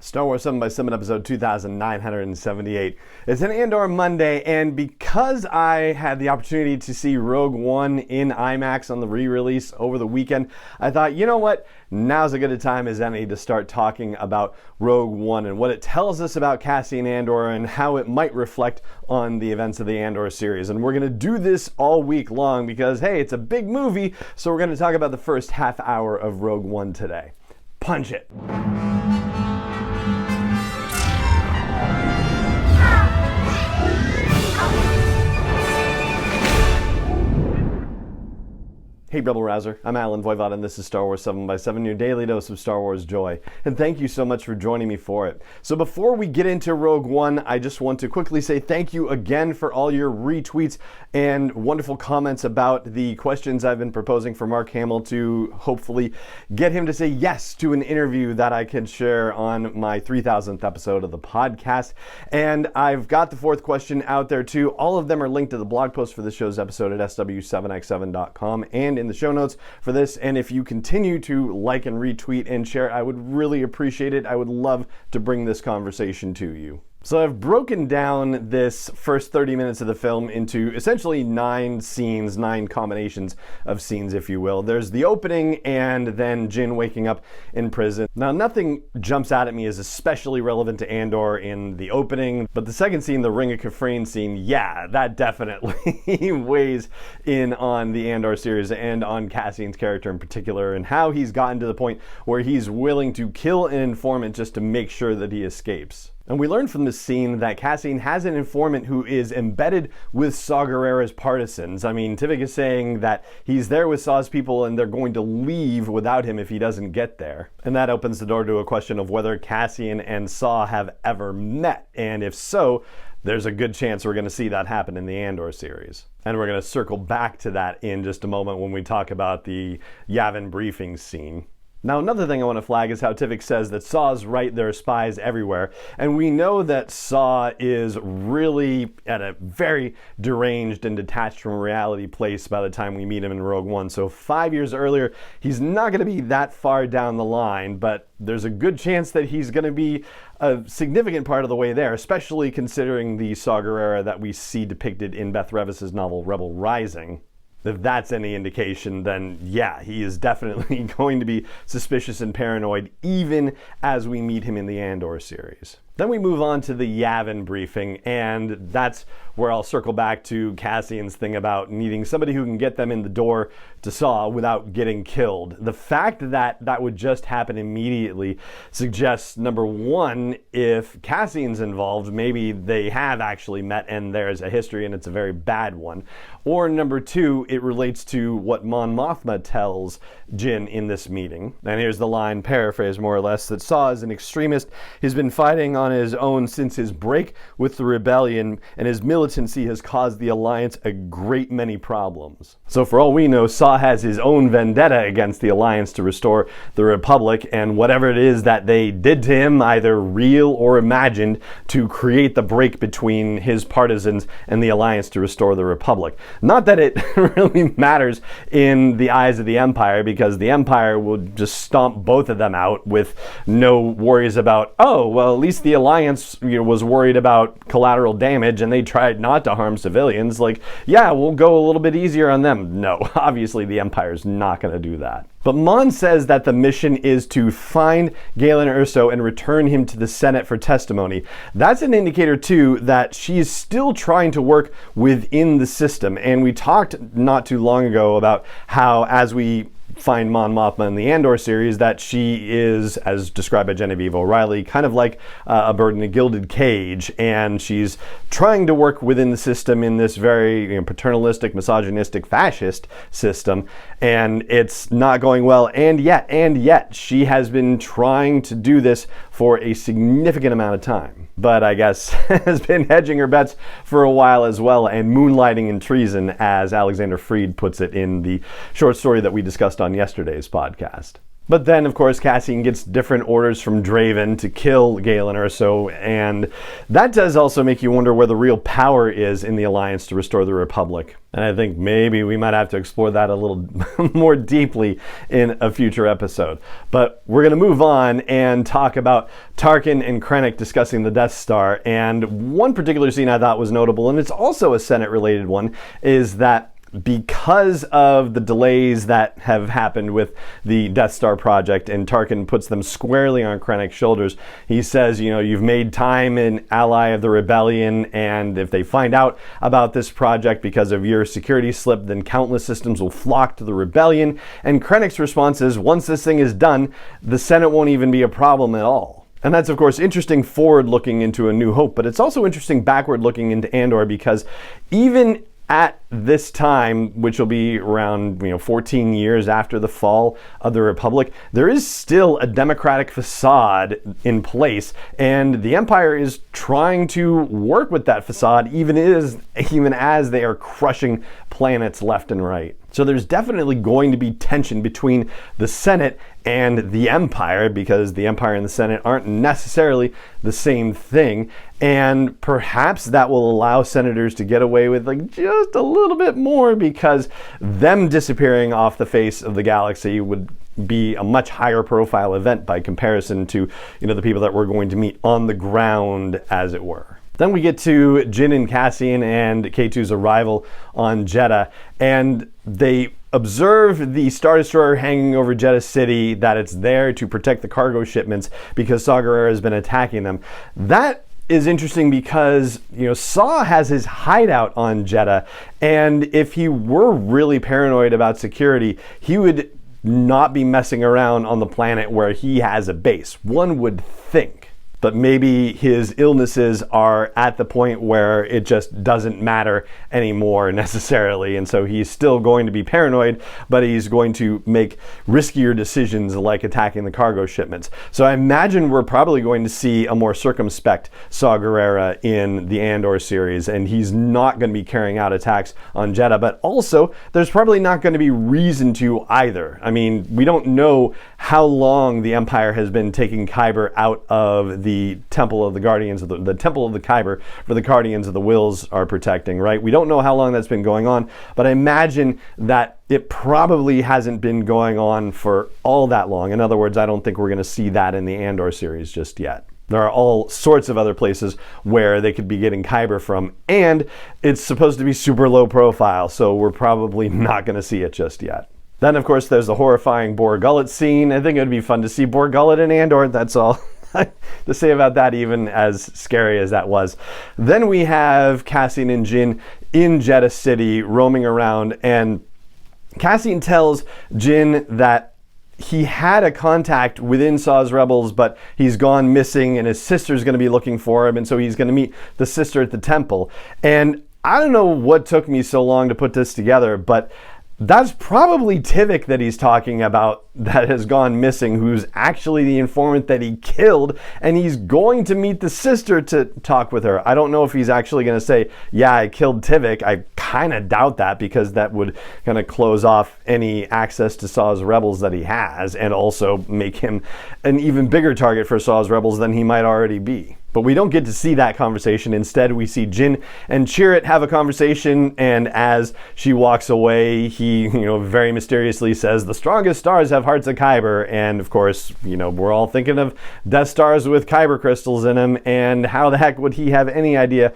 Star Wars 7 by 7 episode 2978. It's an Andor Monday, and because I had the opportunity to see Rogue One in IMAX on the re-release over the weekend, I thought, you know what? Now's as good a time as any to start talking about Rogue One and what it tells us about Cassian Andor and how it might reflect on the events of the Andor series. And we're going to do this all week long because, hey, it's a big movie, so we're going to talk about the first half hour of Rogue One today. Punch it. Hey Rebel Rouser, I'm Alan Voivod and this is Star Wars 7 by 7, your daily dose of Star Wars joy. And thank you so much for joining me for it. So before we get into Rogue One, I just want to quickly say thank you again for all your retweets and wonderful comments about the questions I've been proposing for Mark Hamill to hopefully get him to say yes to an interview that I can share on my 3000th episode of the podcast. And I've got the fourth question out there too. All of them are linked to the blog post for this show's episode at sw7x7.com and in the show notes for this. And if you continue to like and retweet and share, I would really appreciate it. I would love to bring this conversation to you. So I've broken down this first 30 minutes of the film into essentially 9 scenes, 9 combinations of scenes, if you will. There's the opening and then Jyn waking up in prison. Now, nothing jumps out at me as especially relevant to Andor in the opening, but the second scene, the Ring of Kafrene scene, yeah, that definitely weighs in on the Andor series and on Cassian's character in particular and how he's gotten to the point where he's willing to kill an informant just to make sure that he escapes. And we learned from this scene that Cassian has an informant who is embedded with Saw Gerrera's partisans. I mean, Tivik is saying that he's there with Saw's people and they're going to leave without him if he doesn't get there. And that opens the door to a question of whether Cassian and Saw have ever met. And if so, there's a good chance we're going to see that happen in the Andor series. And we're going to circle back to that in just a moment when we talk about the Yavin briefing scene. Now, another thing I want to flag is how Tivik says that Saw's right, there are spies everywhere. And we know that Saw is really at a very deranged and detached from reality place by the time we meet him in Rogue One. So 5 years earlier, he's not going to be that far down the line, but there's a good chance that he's going to be a significant part of the way there, especially considering the Saw Gerrera that we see depicted in Beth Revis's novel Rebel Rising. If that's any indication, then yeah, he is definitely going to be suspicious and paranoid even as we meet him in the Andor series. Then we move on to the Yavin briefing, and that's where I'll circle back to Cassian's thing about needing somebody who can get them in the door to Saw without getting killed. The fact that that would just happen immediately suggests, number one, if Cassian's involved, maybe they have actually met and there's a history and it's a very bad one. Or number two, it relates to what Mon Mothma tells Jyn in this meeting. And here's the line, paraphrase more or less, that Saw is an extremist. He's been fighting on his own since his break with the rebellion, and his militancy has caused the Alliance a great many problems. So for all we know, Saw has his own vendetta against the Alliance to restore the Republic, and whatever it is that they did to him, either real or imagined, to create the break between his partisans and the Alliance to restore the Republic. Not that it really matters in the eyes of the Empire, because the Empire will just stomp both of them out with no worries about, oh, well, at least the Alliance was worried about collateral damage and they tried not to harm civilians. Like, yeah, we'll go a little bit easier on them. No, obviously the Empire's not going to do that. But Mon says that the mission is to find Galen Erso and return him to the Senate for testimony. That's an indicator, too, that she's still trying to work within the system. And we talked not too long ago about how, as we find Mon Mothma in the Andor series, that she is, as described by Genevieve O'Reilly, kind of like a bird in a gilded cage, and she's trying to work within the system in this very paternalistic, misogynistic, fascist system, and it's not going well. And yet, she has been trying to do this for a significant amount of time. But I guess has been hedging her bets for a while as well, and moonlighting in treason, as Alexander Freed puts it in the short story that we discussed on yesterday's podcast. But then, of course, Cassian gets different orders from Draven to kill Galen Erso, and that does also make you wonder where the real power is in the Alliance to restore the Republic. And I think maybe we might have to explore that a little more deeply in a future episode. But we're going to move on and talk about Tarkin and Krennic discussing the Death Star. And one particular scene I thought was notable, and it's also a Senate-related one, is that because of the delays that have happened with the Death Star project, and Tarkin puts them squarely on Krennic's shoulders. He says, you know, you've made time an ally of the rebellion, and if they find out about this project because of your security slip, then countless systems will flock to the rebellion. And Krennic's response is, once this thing is done, the Senate won't even be a problem at all. And that's, of course, interesting forward looking into A New Hope, but it's also interesting backward looking into Andor, because even at this time, which will be around 14 years after the fall of the Republic, there is still a democratic facade in place, and the Empire is trying to work with that facade even as they are crushing planets left and right. So there's definitely going to be tension between the Senate and the Empire, because the Empire and the Senate aren't necessarily the same thing, and perhaps that will allow senators to get away with just a little bit more, because them disappearing off the face of the galaxy would be a much higher profile event by comparison to the people that we're going to meet on the ground, as it were. Then we get to Jyn and Cassian and K2's arrival on Jedha, and they observe the Star Destroyer hanging over Jedha City, that it's there to protect the cargo shipments because Saw Gerrera has been attacking them. That is interesting because, Saw has his hideout on Jedha, and if he were really paranoid about security, he would not be messing around on the planet where he has a base, one would think. But maybe his illnesses are at the point where it just doesn't matter anymore necessarily, and so he's still going to be paranoid, but he's going to make riskier decisions like attacking the cargo shipments. So I imagine we're probably going to see a more circumspect Saw Gerrera in the Andor series, and he's not going to be carrying out attacks on Jedha, but also there's probably not going to be reason to either. I mean, we don't know how long the Empire has been taking Kyber out of the Temple of the Guardians of the Temple of the Kyber for the Guardians of the Wills are protecting, right? We don't know how long that's been going on, but I imagine that it probably hasn't been going on for all that long. In other words, I don't think we're going to see that in the Andor series just yet. There are all sorts of other places where they could be getting Kyber from, and it's supposed to be super low profile, so we're probably not going to see it just yet. Then, of course, there's the horrifying Bor Gullet scene. I think it would be fun to see Bor Gullet in Andor, that's all to say about that, even as scary as that was. Then we have Cassian and Jyn in Jedha City roaming around, and Cassian tells Jyn that he had a contact within Saw's rebels, but he's gone missing, and his sister's going to be looking for him, and so he's going to meet the sister at the temple. And I don't know what took me so long to put this together, but that's probably Tivik that he's talking about that has gone missing, who's actually the informant that he killed, and he's going to meet the sister to talk with her. I don't know if he's actually going to say, yeah, I killed Tivik. I kind of doubt that, because that would kind of close off any access to Saw's rebels that he has, and also make him an even bigger target for Saw's rebels than he might already be. But we don't get to see that conversation. Instead, we see Jyn and Chirrut have a conversation, and as she walks away, he, very mysteriously says, the strongest stars have hearts of Kyber. And of course, we're all thinking of Death Stars with Kyber crystals in them, and how the heck would he have any idea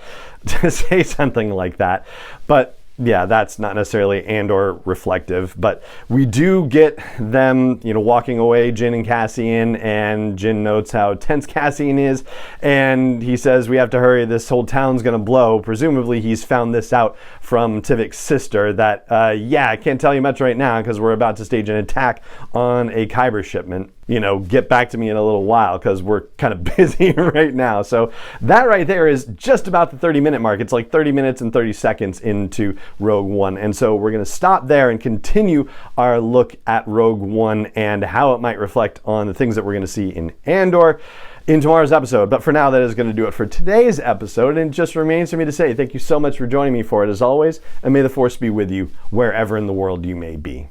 to say something like that? But yeah, that's not necessarily Andor reflective, but we do get them, walking away, Jyn and Cassian, and Jyn notes how tense Cassian is, and he says, we have to hurry, this whole town's gonna blow. Presumably he's found this out from Tivik's sister, that, yeah, I can't tell you much right now because we're about to stage an attack on a Kyber shipment. Get back to me in a little while because we're kind of busy right now. So that right there is just about the 30-minute mark. It's like 30 minutes and 30 seconds into Rogue One. And so we're going to stop there and continue our look at Rogue One and how it might reflect on the things that we're going to see in Andor in tomorrow's episode. But for now, that is going to do it for today's episode. And it just remains for me to say thank you so much for joining me for it, as always. And may the Force be with you wherever in the world you may be.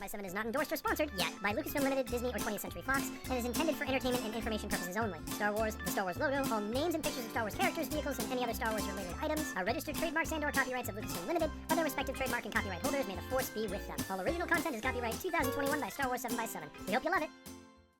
7x7 is not endorsed or sponsored yet by Lucasfilm Limited, Disney, or 20th Century Fox, and is intended for entertainment and information purposes only. Star Wars, the Star Wars logo, all names and pictures of Star Wars characters, vehicles, and any other Star Wars related items are registered trademarks and/or copyrights of Lucasfilm Limited, or their respective trademark and copyright holders. May the Force be with them. All original content is copyright 2021 by Star Wars 7x7. We hope you love it.